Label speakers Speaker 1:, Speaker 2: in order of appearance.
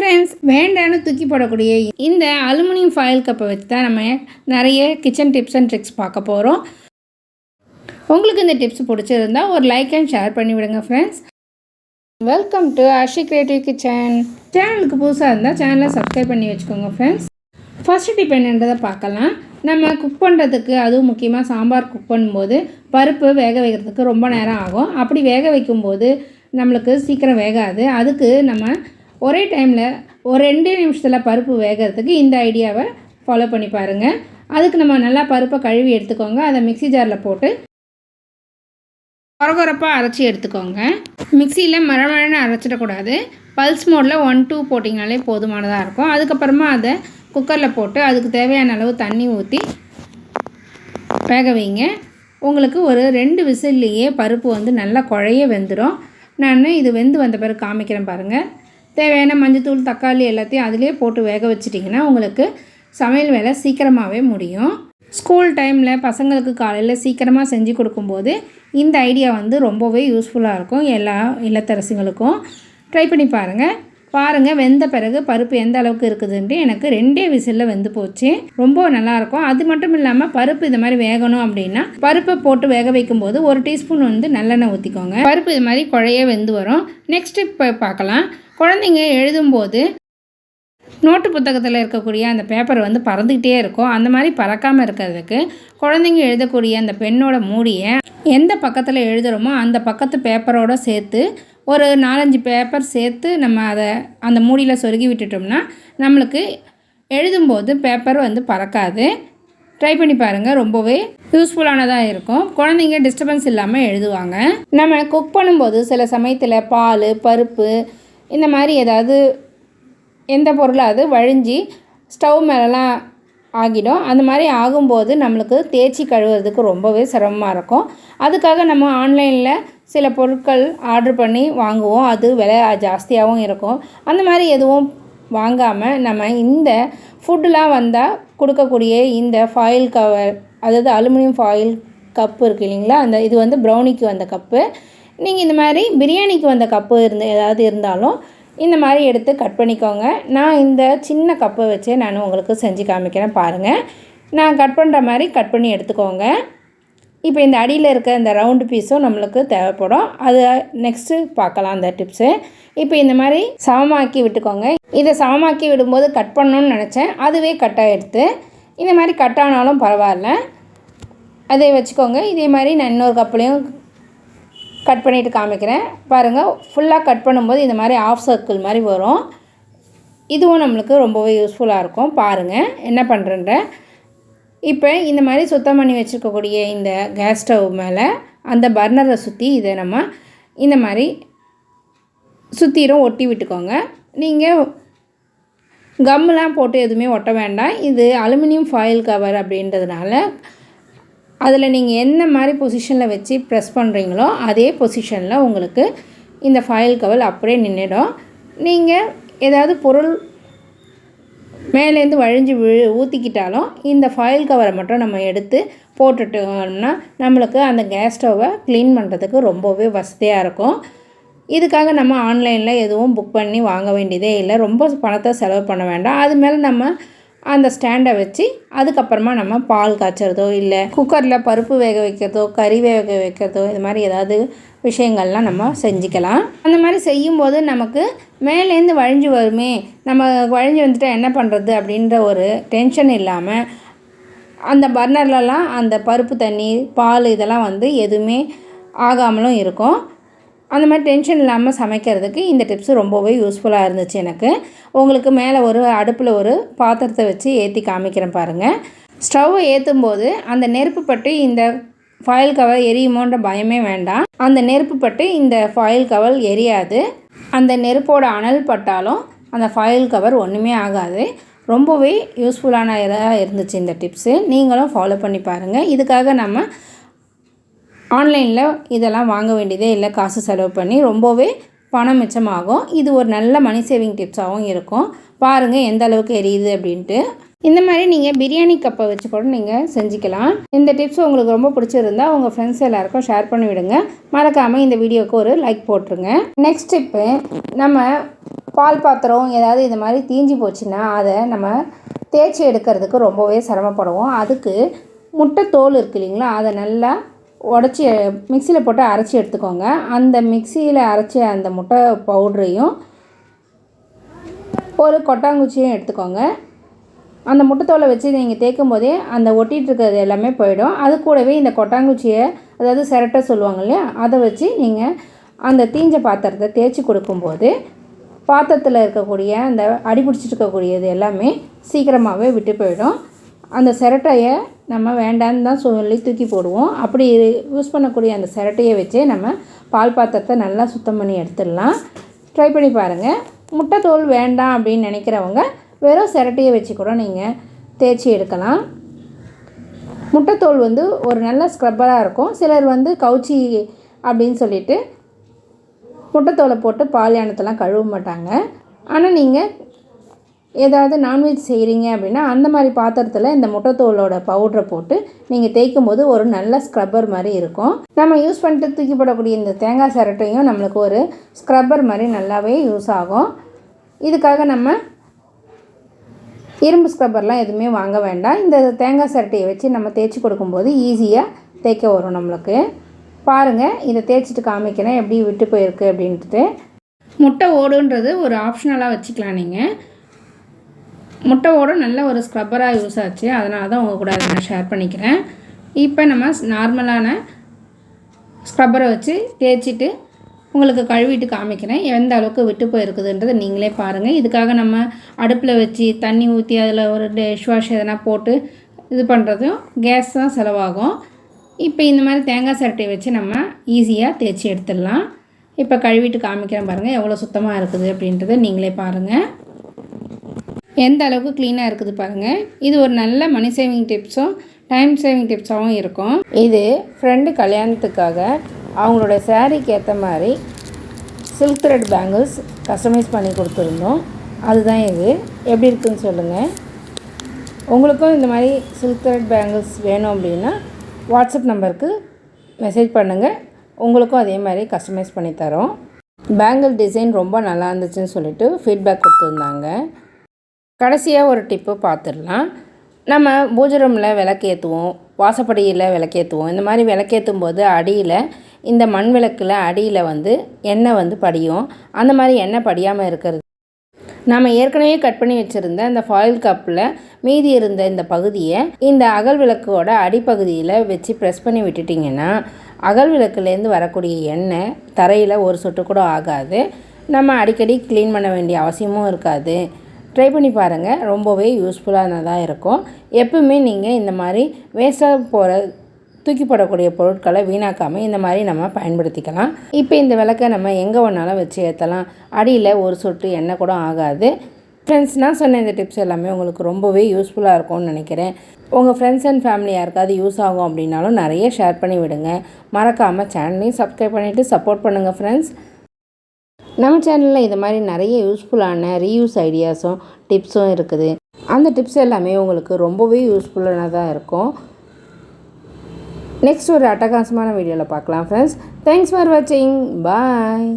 Speaker 1: Friends, வேண்டான்னு தூக்கி போடக்கூடிய இந்த அலுமினியம் ஃபாயில் கப்பை வச்சு தான் நம்ம நிறைய கிச்சன் டிப்ஸ் அண்ட் ட்ரிக்ஸ் பார்க்க போகிறோம். உங்களுக்கு இந்த டிப்ஸ் பிடிச்சிருந்தா ஒரு லைக் அண்ட் ஷேர் பண்ணிவிடுங்க friends. Welcome to Aashi creative kitchen. சேனலுக்கு புதுசாக இருந்தால் சேனலை சப்ஸ்கிரைப் பண்ணி வச்சுக்கோங்க ஃப்ரெண்ட்ஸ். ஃபஸ்ட்டு டிப் என்னன்றதை பார்க்கலாம். நம்ம குக் பண்ணுறதுக்கு, அதுவும் முக்கியமாக சாம்பார் குக் பண்ணும்போது பருப்பு வேக வைக்கிறதுக்கு ரொம்ப நேரம் ஆகும். அப்படி வேக வைக்கும்போது நம்மளுக்கு சீக்கிரம் வேகாது. அதுக்கு நம்ம ஒரே டைமில் ஒரு 2 நிமிஷத்தில் பருப்பு வேகிறதுக்கு இந்த ஐடியாவை ஃபாலோ பண்ணி பாருங்கள். அதுக்கு நம்ம நல்லா பருப்பை கழுவி எடுத்துக்கோங்க. அதை மிக்ஸி ஜாரில் போட்டு கொரகொரப்பாக அரைச்சி எடுத்துக்கோங்க. மிக்சியில் மரமழன்னு அரைச்சிடக்கூடாது. பல்ஸ் மோடில் 1-2 போட்டிங்கனாலே போதுமானதாக இருக்கும். அதுக்கப்புறமா அதை குக்கரில் போட்டு அதுக்கு தேவையான அளவு தண்ணி ஊற்றி வேக வைங்க. உங்களுக்கு ஒரு 2 விசில்லையே பருப்பு நல்லா குழைய வெந்துடும். நான் இது வெந்து வந்த பிறகு காமிக்கிறேன் பாருங்கள். தேவையான மஞ்சத்தூள், தக்காளி எல்லாத்தையும் அதிலே போட்டு வேக வச்சிட்டிங்கன்னா உங்களுக்கு சமையல் வேலை சீக்கிரமாகவே முடியும். ஸ்கூல் டைமில் பசங்களுக்கு காலையில் சீக்கிரமாக செஞ்சு கொடுக்கும்போது இந்த ஐடியா ரொம்பவே யூஸ்ஃபுல்லாக இருக்கும். எல்லா இல்லத்தரசிகளுக்கும் ட்ரை பண்ணி பாருங்கள். வெந்த பிறகு பருப்பு எந்த அளவுக்கு இருக்குதுன்ட்டு எனக்கு 2 விசிலில் வெந்து போச்சு. ரொம்ப நல்லாயிருக்கும். அது மட்டும் இல்லாமல் பருப்பு இது மாதிரி வேகணும் அப்படின்னா பருப்பை போட்டு வேக வைக்கும்போது 1 டீஸ்பூன் நல்லெண்ணெய் ஊற்றிக்கோங்க. பருப்பு இது மாதிரி குழைய வெந்து வரும். நெக்ஸ்ட் இப்போ பார்க்கலாம். குழந்தைங்க எழுதும்போது நோட்டு புத்தகத்தில் இருக்கக்கூடிய அந்த பேப்பர் பறந்துக்கிட்டே இருக்கும். அந்த மாதிரி பறக்காமல் இருக்கிறதுக்கு குழந்தைங்க எழுதக்கூடிய அந்த பெண்ணோட மூடியை எந்த பக்கத்தில் எழுதுகிறோமோ அந்த பக்கத்து பேப்பரோடு சேர்த்து ஒரு 4-5 பேப்பர் சேர்த்து நம்ம அதை அந்த மூடியில் சொருகி விட்டுட்டோம்னா நம்மளுக்கு எழுதும்போது பேப்பர் பறக்காது. ட்ரை பண்ணி பாருங்கள். ரொம்பவே யூஸ்ஃபுல்லானதாக இருக்கும். குழந்தைங்க டிஸ்டர்பன்ஸ் இல்லாமல் எழுதுவாங்க. நம்ம குக் பண்ணும்போது சில சமயத்தில் பால், பருப்பு இந்த மாதிரி ஏதாவது எந்த பொருளாவது வழிஞ்சி ஸ்டவ் மேலெலாம் ஆகிடும். அந்த மாதிரி ஆகும்போது நம்மளுக்கு தேய்ச்சி கழுவுறதுக்கு ரொம்பவே சிரமமாக இருக்கும். அதுக்காக நம்ம ஆன்லைனில் சில பொருட்கள் ஆர்டர் பண்ணி வாங்குவோம். அது விலை ஜாஸ்தியாகவும் இருக்கும். அந்த மாதிரி எதுவும் வாங்காமல் நம்ம இந்த ஃபுட்டுலாம் வந்தால் கொடுக்கக்கூடிய இந்த ஃபாயில் கவர், அதாவது அலுமினியம் ஃபாயில் கப்பு இருக்குது இல்லைங்களா, அந்த இது ப்ரௌனிக்கு வந்த கப்பு. நீங்கள் இந்த மாதிரி பிரியாணிக்கு வந்த கப்பு ஏதாவது இருந்தாலும் இந்த மாதிரி எடுத்து கட் பண்ணிக்கோங்க. நான் இந்த சின்ன கப்பை வச்சே நான் உங்களுக்கு செஞ்சு காமிக்கிறேன் பாருங்கள். நான் கட் பண்ணுற மாதிரி கட் பண்ணி எடுத்துக்கோங்க. இப்போ இந்த அடியில் இருக்க இந்த ரவுண்டு பீஸும் நம்மளுக்கு தேவைப்படும். அது நெக்ஸ்ட்டு பார்க்கலாம் அந்த டிப்ஸு. இப்போ இந்த மாதிரி சமமாக்கி விட்டுக்கோங்க. இதை சமமாக்கி விடும்போது கட் பண்ணணுன்னு நினச்சேன். அதுவே கட் ஆகிடுது. இந்த மாதிரி கட் ஆனாலும் பரவாயில்ல, அதை வச்சுக்கோங்க. இதே மாதிரி நான் இன்னொரு கப்புலையும் கட் பண்ணிவிட்டு காமிக்கிறேன் பாருங்கள். ஃபுல்லாக கட் பண்ணும்போது இந்த மாதிரி ஆஃப் சர்க்கிள் மாதிரி வரும். இதுவும் நம்மளுக்கு ரொம்பவே யூஸ்ஃபுல்லாக இருக்கும். பாருங்கள் என்ன பண்ணுறேன்ற. இப்போ இந்த மாதிரி சுத்தம் பண்ணி வச்சுருக்கக்கூடிய இந்த கேஸ் ஸ்டவ் மேலே அந்த பர்னரை சுற்றி இதை நம்ம இந்த மாதிரி சுற்றிடும் ஒட்டி விட்டுக்கோங்க. நீங்கள் கம்முலாம் போட்டு எதுவுமே ஒட்ட வேண்டாம். இது அலுமினியம் ஃபாயில் கவர் அப்படின்றதுனால அதில் நீங்கள் என்ன மாதிரி பொசிஷனில் வச்சு ப்ரெஸ் பண்ணுறீங்களோ அதே பொசிஷனில் உங்களுக்கு இந்த ஃபாயில் கவர் அப்படியே நின்றுடும். நீங்கள் ஏதாவது பொருள் மேலேருந்து வழிஞ்சு ஊற்றிக்கிட்டாலும் இந்த ஃபாயில் கவரை மட்டும் நம்ம எடுத்து போட்டுட்டோம்னா நம்மளுக்கு அந்த கேஸ் ஸ்டவ்வை க்ளீன் பண்ணுறதுக்கு ரொம்பவே வசதியாக இருக்கும். இதுக்காக நம்ம ஆன்லைனில் எதுவும் புக் பண்ணி வாங்க வேண்டியதே இல்லை. ரொம்ப பணத்தை செலவு பண்ண வேண்டாம். அது மேலே நம்ம அந்த ஸ்டாண்டை வச்சு அதுக்கப்புறமா நம்ம பால் காய்ச்சறதோ, இல்லை குக்கரில் பருப்பு வேக வைக்கிறதோ, கறி வேக வைக்கிறதோ, இது மாதிரி ஏதாவது விஷயங்கள்லாம் நம்ம செஞ்சுக்கலாம். அந்த மாதிரி செய்யும்போது நமக்கு மேலேருந்து வழிஞ்சு வருமே, நம்ம வழிஞ்சு வந்துட்டால் என்ன பண்ணுறது அப்படின்ற ஒரு டென்ஷன் இல்லாமல் அந்த பர்னர்லலாம் அந்த பருப்பு தண்ணி, பால் இதெல்லாம் எதுவுமே ஆகாமலும் இருக்கும். அந்த மாதிரி டென்ஷன் இல்லாமல் சமைக்கிறதுக்கு இந்த டிப்ஸு ரொம்பவே யூஸ்ஃபுல்லாக இருந்துச்சு எனக்கு. உங்களுக்கு மேலே ஒரு அடுப்பில் ஒரு பாத்திரத்தை வச்சு ஏற்றி காமிக்கிறேன் பாருங்கள். ஸ்டவ்வை ஏற்றும் போது அந்த நெருப்பு பட்டு இந்த ஃபாயில் கவர் எரியுமோன்ற பயமே வேண்டாம். அந்த நெருப்பு பட்டு இந்த ஃபாயில் கவர் எரியாது. அந்த நெருப்போட அனல் பட்டாலும் அந்த ஃபாயில் கவர் ஒன்றுமே ஆகாது. ரொம்பவே யூஸ்ஃபுல்லான இதாக இருந்துச்சு இந்த டிப்ஸு. நீங்களும் ஃபாலோ பண்ணி பாருங்கள். இதுக்காக நம்ம ஆன்லைனில் இதெல்லாம் வாங்க வேண்டியதே இல்லை. காசு செலவு பண்ணி ரொம்பவே பணம் மிச்சமாகும். இது ஒரு நல்ல மணி சேவிங் டிப்ஸாகவும் இருக்கும். பாருங்கள் எந்த அளவுக்கு எரியுது அப்படின்ட்டு. இந்த மாதிரி நீங்கள் பிரியாணி கப்பை வச்சு கூட நீங்கள் செஞ்சுக்கலாம். இந்த டிப்ஸ் உங்களுக்கு ரொம்ப பிடிச்சிருந்தா உங்கள் ஃப்ரெண்ட்ஸ் எல்லாருக்கும் ஷேர் பண்ணி விடுங்க. மறக்காமல் இந்த வீடியோவுக்கு ஒரு லைக் போட்டுருங்க. நெக்ஸ்ட் டிப்பு, நம்ம பால் பாத்திரம் ஏதாவது இந்த மாதிரி தீஞ்சு போச்சுன்னா அதை நம்ம தேய்ச்சி எடுக்கிறதுக்கு ரொம்பவே சிரமப்படுவோம். அதுக்கு முட்டை தோல் இருக்குது இல்லைங்களா, அதை நல்லா உடச்சி மிக்சியில் போட்டு அரைச்சி எடுத்துக்கோங்க. அந்த மிக்சியில் அரைச்சி அந்த முட்டை பவுடரையும் ஒரு கொட்டாங்குச்சியும் எடுத்துக்கோங்க. அந்த முட்டைத்தோலை வச்சு நீங்கள் தேய்க்கும் போதே அந்த ஒட்டிகிட்டு இருக்கிறது எல்லாமே போயிடும். அது கூடவே இந்த கொட்டாங்குச்சியை, அதாவது சிரட்டை சொல்லுவாங்க இல்லையா, அதை வச்சு நீங்கள் அந்த தீஞ்ச பாத்திரத்தை தேய்ச்சி கொடுக்கும்போது பாத்திரத்தில் இருக்கக்கூடிய அந்த அடிபிடிச்சிட்டு இருக்கக்கூடியது எல்லாமே சீக்கிரமாகவே விட்டு போயிடும். அந்த சிரட்டையை நம்ம வேண்டான்னு தான் சொல்லி தூக்கி போடுவோம். அப்படி யூஸ் பண்ணக்கூடிய அந்த சிரட்டையை வச்சே நம்ம பால் பாத்திரத்தை நல்லா சுத்தம் பண்ணி எடுத்துடலாம். ட்ரை பண்ணி பாருங்கள். முட்டைத்தோல் வேண்டாம் அப்படின்னு நினைக்கிறவங்க வெறும் சிரட்டையை வச்சு கூட நீங்கள் தேய்ச்சி எடுக்கலாம். முட்டைத்தோல் ஒரு நல்ல ஸ்க்ரப்பராக இருக்கும். சிலர் கவுச்சி அப்படின்னு சொல்லிட்டு முட்டைத்தோலை போட்டு பால் யானத்தெல்லாம் கழுவ மாட்டாங்க. ஆனால் நீங்கள் ஏதாவது நான்வெஜ் செய்கிறீங்க அப்படின்னா அந்த மாதிரி பாத்திரத்தில் இந்த முட்டைத்தோலோட பவுடரை போட்டு நீங்கள் தேய்க்கும் போது ஒரு நல்ல ஸ்க்ரப்பர் மாதிரி இருக்கும். நம்ம யூஸ் பண்ணிட்டு தூக்கி போடக்கூடிய இந்த தேங்காய் சிரட்டையும் நம்மளுக்கு ஒரு ஸ்க்ரப்பர் மாதிரி நல்லாவே யூஸ் ஆகும். இதுக்காக நம்ம இரும்பு ஸ்க்ரப்பர்லாம் எதுவுமே வாங்க வேண்டாம். இந்த தேங்காய் சிரட்டையை வச்சு நம்ம தேய்ச்சி கொடுக்கும்போது ஈஸியாக தேய்க்க வரும் நம்மளுக்கு. பாருங்கள், இதை தேய்ச்சிட்டு காமிக்கிறேன் எப்படி விட்டு போயிருக்கு அப்படின்ட்டு. முட்டை ஓடுன்றது ஒரு ஆப்ஷனலாக வச்சுக்கலாம். நீங்கள் முட்டை ஓடு நல்ல ஒரு ஸ்க்ரப்பராக யூஸ் ஆச்சு, அதனால தான் உங்கள் கூட அதை நான் ஷேர் பண்ணிக்கிறேன். இப்போ நம்ம நார்மலான ஸ்க்ரப்பரை வச்சு தேய்ச்சிட்டு உங்களுக்கு கழுவிட்டு காமிக்கிறேன் எந்த அளவுக்கு விட்டு போயிருக்குதுன்றதை நீங்களே பாருங்கள். இதுக்காக நம்ம அடுப்பில் வச்சு தண்ணி ஊற்றி அதில் ஒரு டிஷ் வாஷ் எதனா போட்டு இது பண்ணுறதும் கேஸ் தான் செலவாகும். இப்போ இந்த மாதிரி தேங்காய் சிரட்டையை வச்சு நம்ம ஈஸியாக தேய்ச்சி எடுத்துடலாம். இப்போ கழுவிட்டு காமிக்கிறேன் பாருங்கள் எவ்வளோ சுத்தமாக இருக்குது அப்படின்றத நீங்களே பாருங்கள். எந்த அளவுக்கு க்ளீனாக இருக்குது பாருங்கள். இது ஒரு நல்ல மணி சேவிங் டிப்ஸும் டைம் சேவிங் டிப்ஸாகவும் இருக்கும். இது ஃப்ரெண்டு கல்யாணத்துக்காக அவங்களோட சாரீக்கு ஏற்ற மாதிரி சில்க் த்ரெட் பேங்கிள்ஸ் கஸ்டமைஸ் பண்ணி கொடுத்துருந்தோம். அதுதான் இது. எப்படி இருக்குதுன்னு சொல்லுங்கள். உங்களுக்கும் இந்த மாதிரி சில்க் த்ரெட் பேங்கிள்ஸ் வேணும் அப்படின்னா வாட்ஸ்அப் நம்பருக்கு மெசேஜ் பண்ணுங்கள். உங்களுக்கும் அதே மாதிரி கஸ்டமைஸ் பண்ணி தரோம். பேங்கிள் டிசைன் ரொம்ப நல்லா இருந்துச்சுன்னு சொல்லிட்டு ஃபீட்பேக் கொடுத்துருந்தாங்க. கடைசியாக ஒரு டிப்பு பார்த்துடலாம். நம்ம பூஜை ரூமில் விளக்கேற்றுவோம், வாசப்படியில் விளக்கேற்றுவோம். இந்த மாதிரி விளக்கேற்றும் போது அடியில் இந்த மண் விளக்கில் அடியில் எண்ணெய் படியும். அந்த மாதிரி எண்ணெய் படியாமல் இருக்கிறது நம்ம ஏற்கனவே கட் பண்ணி வச்சுருந்த அந்த ஃபாயில் கப்பில் மீதி இருந்த இந்த பகுதியை இந்த அகல் விளக்கோட அடிப்பகுதியில் வச்சு ப்ரெஸ் பண்ணி விட்டுட்டிங்கன்னா அகல் விளக்குலேருந்து வரக்கூடிய எண்ணெய் தரையில் ஒரு சொட்டு கூட ஆகாது. நம்ம அடிக்கடி க்ளீன் பண்ண வேண்டிய அவசியமும் இருக்காது. ட்ரை பண்ணி பாருங்கள், ரொம்பவே யூஸ்ஃபுல்லானதாக இருக்கும். எப்பவுமே நீங்கள் இந்த மாதிரி வேஸ்ட்டாக போகிற தூக்கி போடக்கூடிய பொருட்களை வீணாக்காமல் இந்த மாதிரி நம்ம பயன்படுத்திக்கலாம். இப்போ இந்த விளக்கை நம்ம எங்கே வேணாலும் வச்சு ஏற்றலாம். அடியில் ஒரு சொட்டு எண்ணெய் கூட ஆகாது. ஃப்ரெண்ட்ஸ், நான் சொன்ன இந்த டிப்ஸ் எல்லாமே உங்களுக்கு ரொம்பவே யூஸ்ஃபுல்லாக இருக்கும்னு நினைக்கிறேன். உங்கள் ஃப்ரெண்ட்ஸ் அண்ட் ஃபேமிலி யாருக்காவது யூஸ் ஆகும் அப்படின்னாலும் நிறைய ஷேர் பண்ணி விடுங்க. மறக்காமல் சேனலையும் சப்ஸ்கிரைப் பண்ணிவிட்டு சப்போர்ட் பண்ணுங்கள் ஃப்ரெண்ட்ஸ். நம்ம சேனலில் இது மாதிரி நிறைய யூஸ்ஃபுல்லான ரீயூஸ் ஐடியாஸும் டிப்ஸும் இருக்குது. அந்த டிப்ஸ் எல்லாமே உங்களுக்கு ரொம்பவே யூஸ்ஃபுல்லானதாக இருக்கும். நெக்ஸ்ட் ஒரு அட்டகாசமான வீடியோவில் பார்க்கலாம் ஃப்ரெண்ட்ஸ். தேங்க்ஸ் ஃபார் வாட்சிங். பாய்.